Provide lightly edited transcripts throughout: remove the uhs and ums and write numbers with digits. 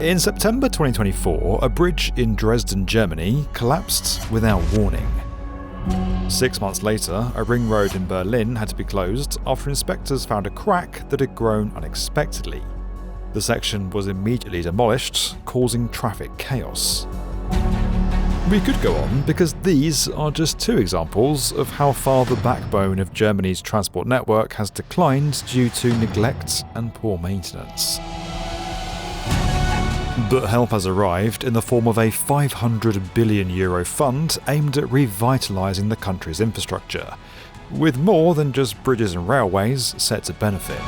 In September 2024, a bridge in Dresden, Germany collapsed without warning. 6 months later, a ring road in Berlin had to be closed after inspectors found a crack that had grown unexpectedly. The section was immediately demolished, causing traffic chaos. We could go on because these are just two examples of how far the backbone of Germany's transport network has declined due to neglect and poor maintenance. But help has arrived in the form of a €500 billion fund aimed at revitalising the country's infrastructure, with more than just bridges and railways set to benefit.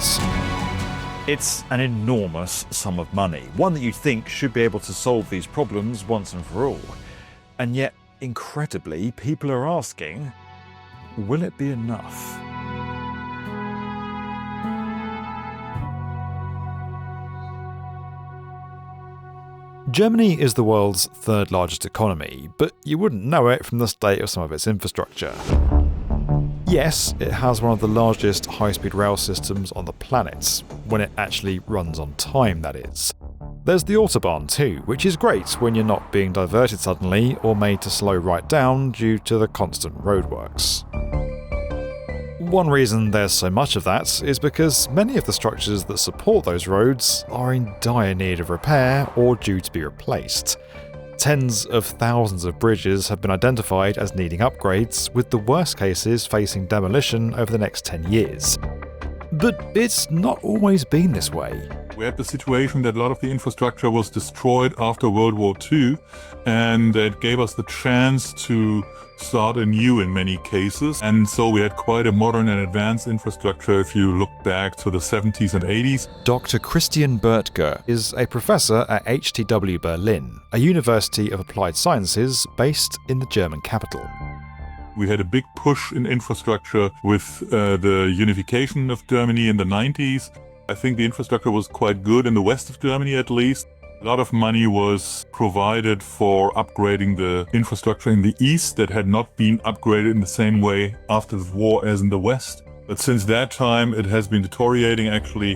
It's an enormous sum of money, one that you'd think should be able to solve these problems once and for all. And yet, incredibly, people are asking, will it be enough? Germany is the world's third largest economy, but you wouldn't know it from the state of some of its infrastructure. Yes, it has one of the largest high-speed rail systems on the planet, when it actually runs on time, that is. There's the Autobahn too, which is great when you're not being diverted suddenly or made to slow right down due to the constant roadworks. One reason there's so much of that is because many of the structures that support those roads are in dire need of repair or due to be replaced. Tens of thousands of bridges have been identified as needing upgrades, with the worst cases facing demolition over the next 10 years. But it's not always been this way. We had the situation that a lot of the infrastructure was destroyed after World War II, and it gave us the chance to start anew in many cases. And so we had quite a modern and advanced infrastructure if you look back to the 70s and 80s. Dr. Christian Bürtger is a professor at HTW Berlin, a university of applied sciences based in the German capital. We had a big push in infrastructure with the unification of Germany in the 90s. I think the infrastructure was quite good in the west of Germany at least. A lot of money was provided for upgrading the infrastructure in the east that had not been upgraded in the same way after the war as in the west. But since that time it has been deteriorating actually.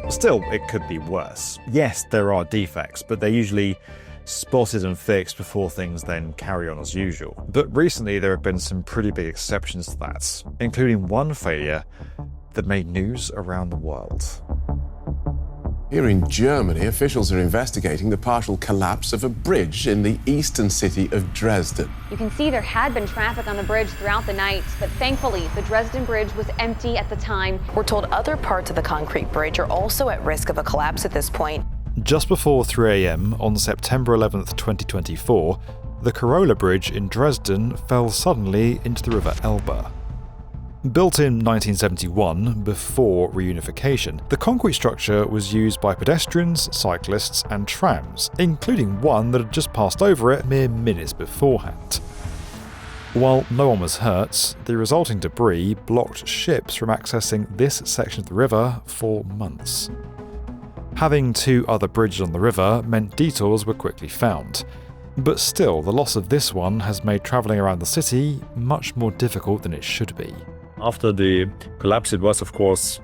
Still, it could be worse. Yes, there are defects, but they're usually spotted and fixed before things then carry on as usual. But recently there have been some pretty big exceptions to that, including one failure that made news around the world. Here in Germany, officials are investigating the partial collapse of a bridge in the eastern city of Dresden. You can see there had been traffic on the bridge throughout the night, but thankfully the Dresden bridge was empty at the time. We're told other parts of the concrete bridge are also at risk of a collapse at this point. Just before 3 a.m. on September 11th, 2024, the Carolabrücke in Dresden fell suddenly into the river Elbe. Built in 1971, before reunification, the concrete structure was used by pedestrians, cyclists and trams, including one that had just passed over it mere minutes beforehand. While no one was hurt, the resulting debris blocked ships from accessing this section of the river for months. Having two other bridges on the river meant detours were quickly found. But still, the loss of this one has made travelling around the city much more difficult than it should be. After the collapse, it was, of course,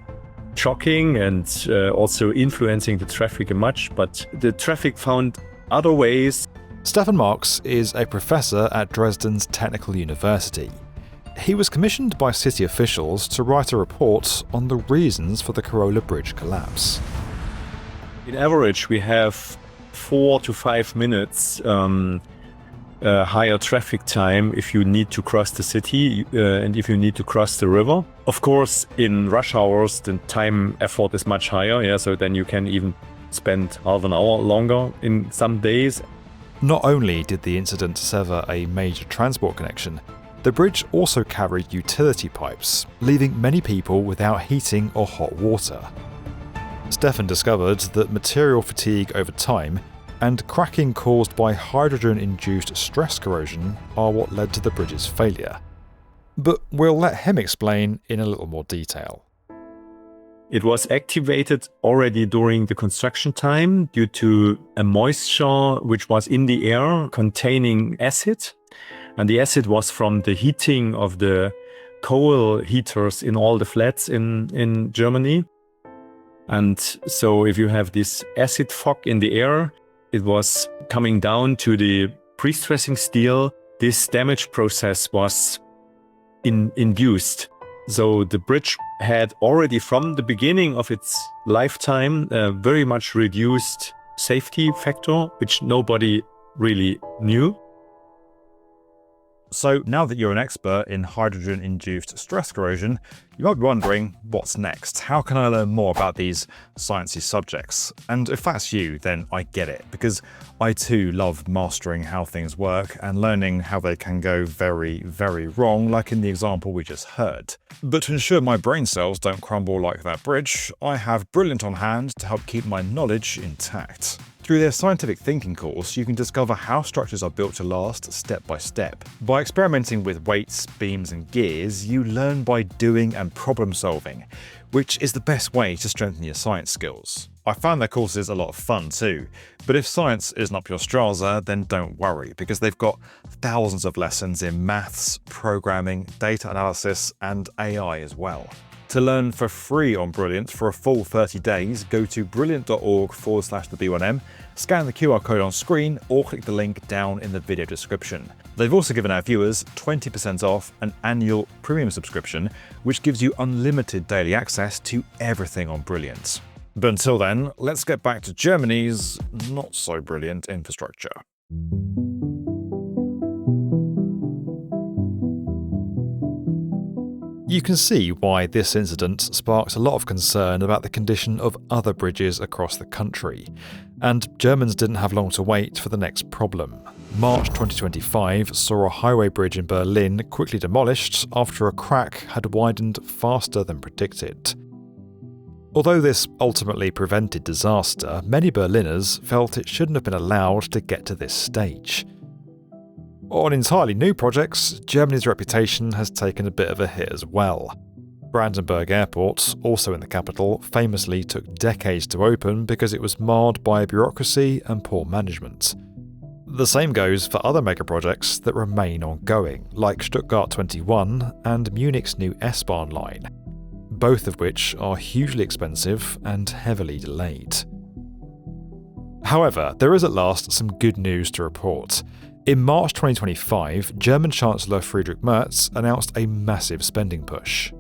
shocking and also influencing the traffic much, but the traffic found other ways. Stefan Marx is a professor at Dresden's Technical University. He was commissioned by city officials to write a report on the reasons for the Carolabrücke collapse. In average, we have 4 to 5 minutes higher traffic time if you need to cross the city and if you need to cross the river. Of course, in rush hours, the time effort is much higher, so then you can even spend half an hour longer in some days. Not only did the incident sever a major transport connection, the bridge also carried utility pipes, leaving many people without heating or hot water. Stefan discovered that material fatigue over time and cracking caused by hydrogen-induced stress corrosion are what led to the bridge's failure. But we'll let him explain in a little more detail. It was activated already during the construction time due to a moisture which was in the air containing acid. And the acid was from the heating of the coal heaters in all the flats in Germany. And so if you have this acid fog in the air, it was coming down to the pre-stressing steel. This damage process was induced. So the bridge had already from the beginning of its lifetime a very much reduced safety factor, which nobody really knew. So now that you're an expert in hydrogen-induced stress corrosion, you might be wondering, what's next? How can I learn more about these sciencey subjects? And if that's you, then I get it, because I too love mastering how things work and learning how they can go very, very wrong, like in the example we just heard. But to ensure my brain cells don't crumble like that bridge, I have Brilliant on hand to help keep my knowledge intact. Through their scientific thinking course, you can discover how structures are built to last step by step. By experimenting with weights, beams and gears, you learn by doing and problem solving, which is the best way to strengthen your science skills. I found their courses a lot of fun too, but if science isn't up your strava, then don't worry, because they've got thousands of lessons in maths, programming, data analysis and AI as well. To learn for free on Brilliant for a full 30 days, go to brilliant.org/the B1M, scan the QR code on screen, or click the link down in the video description. They've also given our viewers 20% off an annual premium subscription, which gives you unlimited daily access to everything on Brilliant. But until then, let's get back to Germany's not so brilliant infrastructure. You can see why this incident sparked a lot of concern about the condition of other bridges across the country, and Germans didn't have long to wait for the next problem. March 2025 saw a highway bridge in Berlin quickly demolished after a crack had widened faster than predicted. Although this ultimately prevented disaster, many Berliners felt it shouldn't have been allowed to get to this stage. On entirely new projects, Germany's reputation has taken a bit of a hit as well. Brandenburg Airport, also in the capital, famously took decades to open because it was marred by bureaucracy and poor management. The same goes for other megaprojects that remain ongoing, like Stuttgart 21 and Munich's new S-bahn line, both of which are hugely expensive and heavily delayed. However, there is at last some good news to report. In March 2025, German Chancellor Friedrich Merz announced a massive spending push.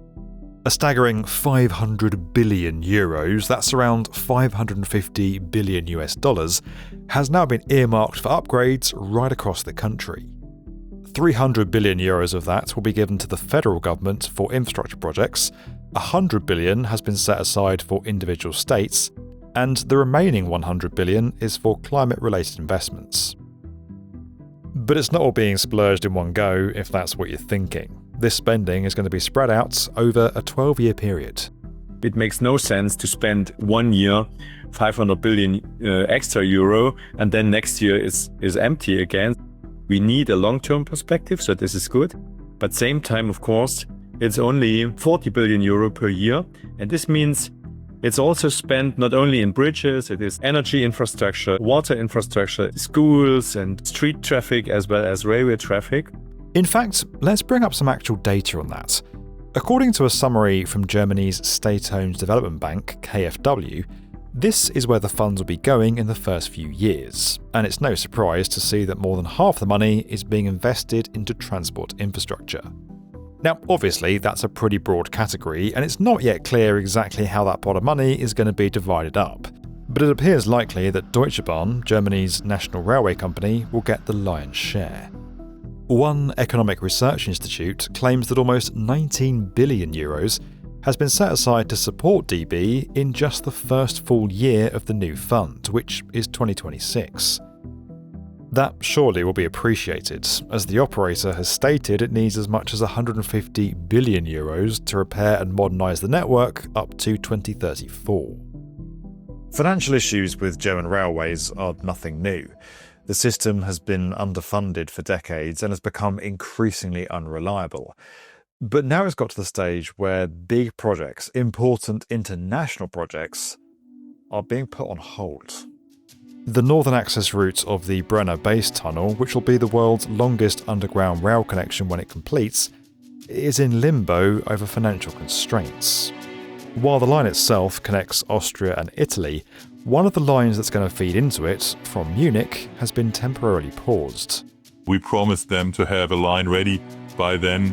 A staggering 500 billion euros, that's around 550 billion US dollars, has now been earmarked for upgrades right across the country. 300 billion euros of that will be given to the federal government for infrastructure projects, 100 billion has been set aside for individual states, and the remaining 100 billion is for climate-related investments. But it's not all being splurged in one go, if that's what you're thinking. This spending is going to be spread out over a 12-year period. It makes no sense to spend 1 year 500 billion extra euro and then next year is empty again. We need a long-term perspective, so this is good. But same time, of course, it's only 40 billion euro per year. And this means it's also spent not only in bridges, it is energy infrastructure, water infrastructure, schools and street traffic as well as railway traffic. In fact, let's bring up some actual data on that. According to a summary from Germany's State-Owned Development Bank, KfW, this is where the funds will be going in the first few years, and it's no surprise to see that more than half the money is being invested into transport infrastructure. Now, obviously, that's a pretty broad category, and it's not yet clear exactly how that pot of money is going to be divided up. But it appears likely that Deutsche, Germany's national railway company, will get the lion's share. One economic research institute claims that almost 19 billion euros has been set aside to support DB in just the first full year of the new fund, which is 2026. That surely will be appreciated, as the operator has stated it needs as much as 150 billion euros to repair and modernise the network up to 2034. Financial issues with German railways are nothing new. The system has been underfunded for decades and has become increasingly unreliable. But now it's got to the stage where big projects, important international projects, are being put on hold. The northern access route of the Brenner Base Tunnel, which will be the world's longest underground rail connection when it completes, is in limbo over financial constraints. While the line itself connects Austria and Italy, one of the lines that's going to feed into it, from Munich, has been temporarily paused. We promised them to have a line ready by then,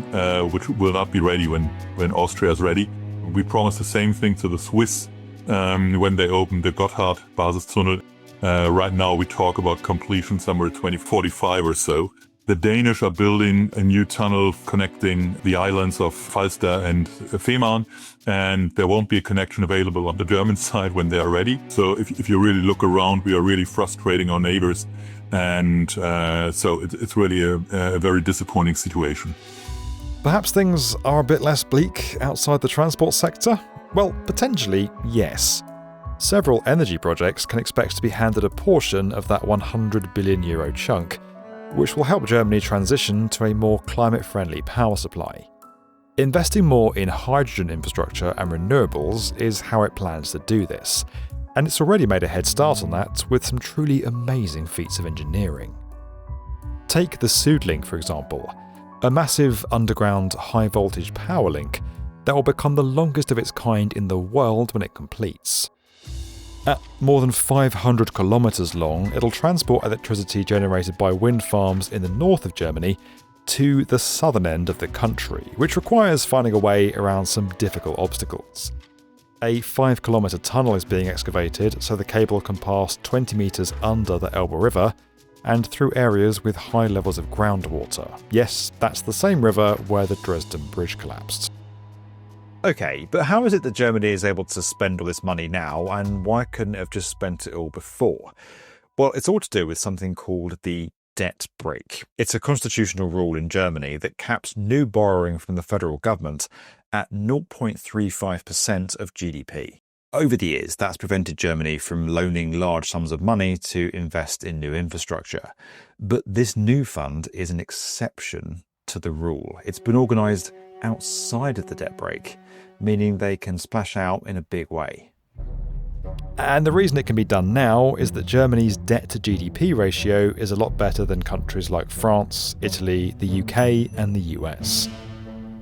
which will not be ready when Austria is ready. We promised the same thing to the Swiss when they opened the Gotthard Basistunnel. Right now we talk about completion somewhere 2045 or so. The Danish are building a new tunnel connecting the islands of Falster and Fehmarn, and there won't be a connection available on the German side when they are ready. So if you really look around, we are really frustrating our neighbors, and so it's really a very disappointing situation. Perhaps things are a bit less bleak outside the transport sector? Well, potentially, yes. Several energy projects can expect to be handed a portion of that €100 billion chunk, which will help Germany transition to a more climate-friendly power supply. Investing more in hydrogen infrastructure and renewables is how it plans to do this, and it's already made a head start on that with some truly amazing feats of engineering. Take the SuedLink, for example, a massive underground high-voltage power link that will become the longest of its kind in the world when it completes. At more than 500 kilometres long, it'll transport electricity generated by wind farms in the north of Germany to the southern end of the country, which requires finding a way around some difficult obstacles. A 5-kilometre tunnel is being excavated so the cable can pass 20 metres under the Elbe River and through areas with high levels of groundwater. Yes, that's the same river where the Dresden Bridge collapsed. Okay, but how is it that Germany is able to spend all this money now, and why couldn't it have just spent it all before? Well, it's all to do with something called the debt brake. It's a constitutional rule in Germany that caps new borrowing from the federal government at 0.35% of GDP. Over the years, that's prevented Germany from loaning large sums of money to invest in new infrastructure. But this new fund is an exception to the rule. It's been organised outside of the debt brake, meaning they can splash out in a big way. And the reason it can be done now is that Germany's debt to GDP ratio is a lot better than countries like France, Italy, the UK and the US.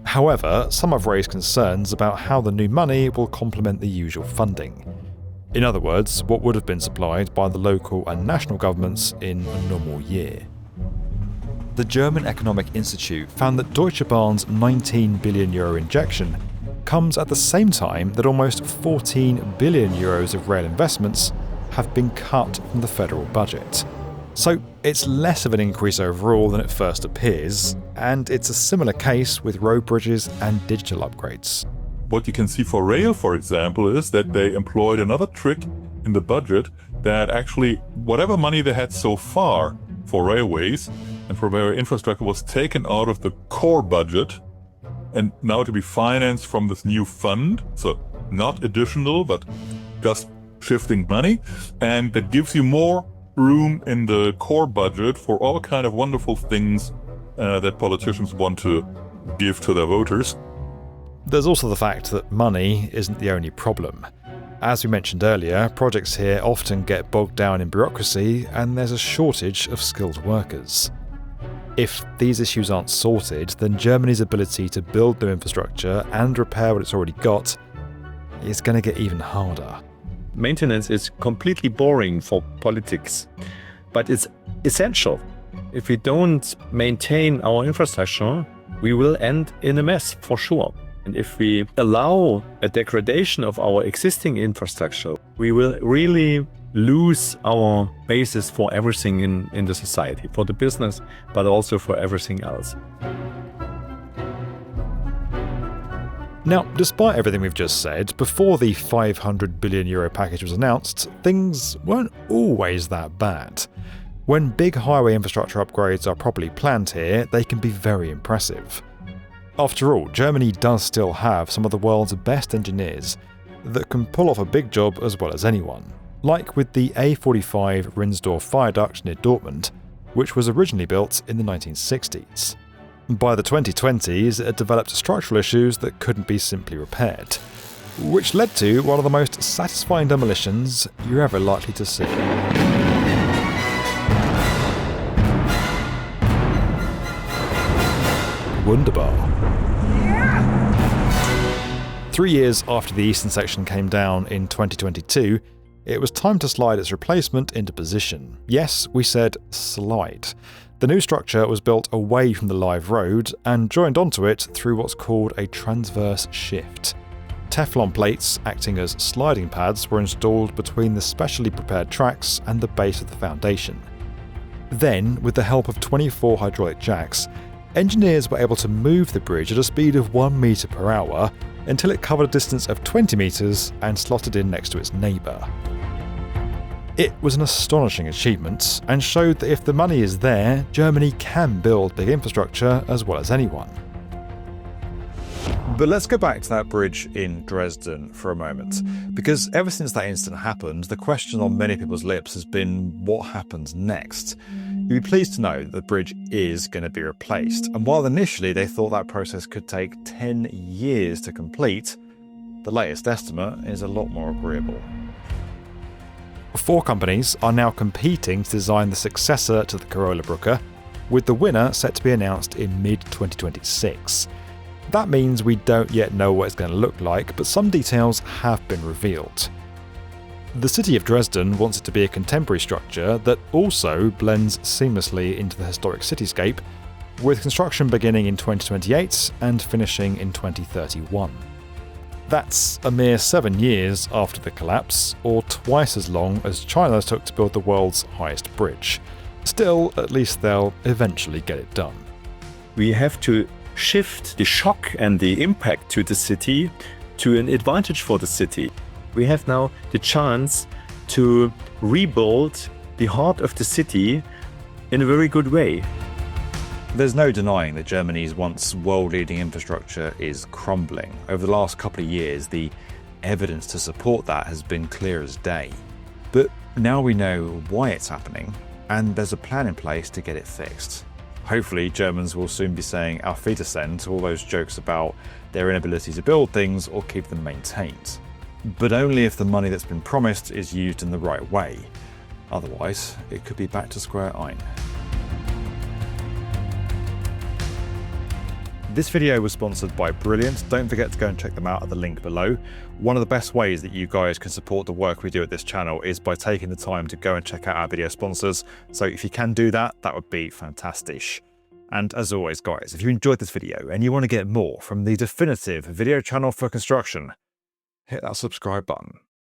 However, some have raised concerns about how the new money will complement the usual funding. In other words, what would have been supplied by the local and national governments in a normal year. The German Economic Institute found that Deutsche Bahn's €19 billion injection comes at the same time that almost €14 billion of rail investments have been cut from the federal budget. So it's less of an increase overall than it first appears, and it's a similar case with road bridges and digital upgrades. What you can see for rail, for example, is that they employed another trick in the budget that actually whatever money they had so far for railways and for rail infrastructure was taken out of the core budget and now to be financed from this new fund. So not additional, but just shifting money. And that gives you more room in the core budget for all kind of wonderful things that politicians want to give to their voters. There's also the fact that money isn't the only problem. As we mentioned earlier, projects here often get bogged down in bureaucracy and there's a shortage of skilled workers. If these issues aren't sorted, then Germany's ability to build new infrastructure and repair what it's already got is going to get even harder. Maintenance is completely boring for politics, but it's essential. If we don't maintain our infrastructure, we will end in a mess for sure. And if we allow a degradation of our existing infrastructure, we will really lose our basis for everything in the society, for the business, but also for everything else. Now, despite everything we've just said, before the €500 billion package was announced, things weren't always that bad. When big highway infrastructure upgrades are properly planned here, they can be very impressive. After all, Germany does still have some of the world's best engineers that can pull off a big job as well as anyone, like with the A45 Rinsdorf Viaduct near Dortmund, which was originally built in the 1960s. By the 2020s, it had developed structural issues that couldn't be simply repaired, which led to one of the most satisfying demolitions you're ever likely to see. Wunderbar. 3 years after the eastern section came down in 2022, it was time to slide its replacement into position. Yes, we said slide. The new structure was built away from the live road and joined onto it through what's called a transverse shift. Teflon plates, acting as sliding pads, were installed between the specially prepared tracks and the base of the foundation. Then, with the help of 24 hydraulic jacks, engineers were able to move the bridge at a speed of 1 metre per hour until it covered a distance of 20 metres and slotted in next to its neighbour. It was an astonishing achievement and showed that if the money is there, Germany can build big infrastructure as well as anyone. But let's go back to that bridge in Dresden for a moment, because ever since that incident happened, the question on many people's lips has been what happens next. You'll be pleased to know that the bridge is going to be replaced, and while initially they thought that process could take 10 years to complete, the latest estimate is a lot more agreeable. 4 companies are now competing to design the successor to the Carolabrücke, with the winner set to be announced in mid-2026. That means we don't yet know what it's going to look like, but some details have been revealed. The city of Dresden wants it to be a contemporary structure that also blends seamlessly into the historic cityscape, with construction beginning in 2028 and finishing in 2031. That's a mere 7 years after the collapse, or twice as long as China took to build the world's highest bridge. Still, at least they'll eventually get it done. We have to shift the shock and the impact to the city to an advantage for the city. We have now the chance to rebuild the heart of the city in a very good way. There's no denying that Germany's once world-leading infrastructure is crumbling. Over the last couple of years, the evidence to support that has been clear as day. But now we know why it's happening, and there's a plan in place to get it fixed. Hopefully, Germans will soon be saying Auf Wiedersehen to all those jokes about their inability to build things or keep them maintained. But only if the money that's been promised is used in the right way. Otherwise, it could be back to square one. This video was sponsored by Brilliant. Don't forget to go and check them out at the link below. One of the best ways that you guys can support the work we do at this channel is by taking the time to go and check out our video sponsors. So if you can do that, that would be fantastic. And as always, guys, if you enjoyed this video and you want to get more from the definitive video channel for construction, hit that subscribe button.